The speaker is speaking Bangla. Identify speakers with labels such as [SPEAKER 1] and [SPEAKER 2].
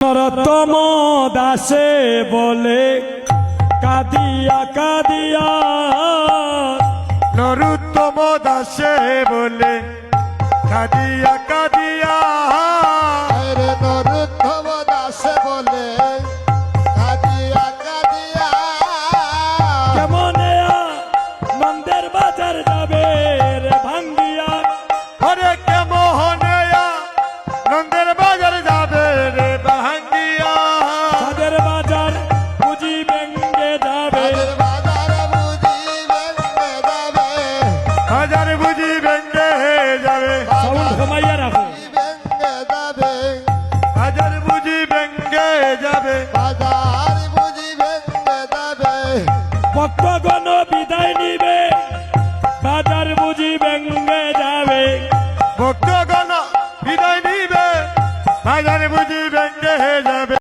[SPEAKER 1] নরতম দাসে বলে কাদিয়া কাদিয়া,
[SPEAKER 2] নরোত্তম দাসে বলে কাদিয়া কাদিয়া,
[SPEAKER 3] রে নরোত্তম দাসে বলে কাদিয়া কাদিয়া।
[SPEAKER 1] কেমনে নন্দের বাজার যাবে রে ভাঙ্গিয়া,
[SPEAKER 2] ওরে কেমনে নন্দের বাজার যাবে রে ভাঙ্গিয়া,
[SPEAKER 1] তাদের বাজার বুঝি ভেঙ্গে যাবে,
[SPEAKER 3] তাদের বাজারে বুঝি ভেঙে যাবে,
[SPEAKER 2] বাজার বুঝি ভেঙ্গে যাবে,
[SPEAKER 1] সাউন্ড কমাইয়া রাখো।
[SPEAKER 3] ভেঙে যাবে,
[SPEAKER 2] বাজার বুঝি ভেঙ্গে যাবে,
[SPEAKER 3] বাজার বুঝি ভেঙে যাবে।
[SPEAKER 1] ভক্তগণ বিদায় নিবে, বাজার বুঝি ভেঙ্গে যাবে,
[SPEAKER 2] ভক্তগণ বিদায় নিবে, বাজার বুঝি ভেঙ্গে যাবে।